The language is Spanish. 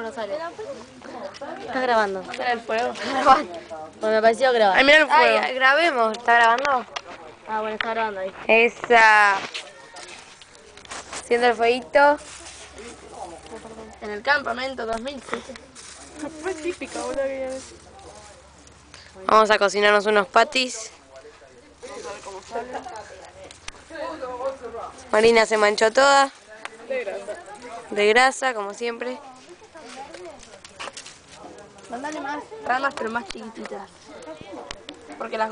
no sale. Estás grabando. Mira el fuego. Bueno, me pareció grabar. Ay, mira el fuego. Ay, grabemos, ¿está grabando? Ah, bueno, está grabando ahí. Esa. Haciendo el fueguito. En el campamento 2007. Fue típico, boludo. Vamos a cocinarnos unos patis. Vamos a ver cómo sale. Marina se manchó toda. De grasa. De grasa, como siempre. Mandale más ramas, pero más chiquititas. Porque las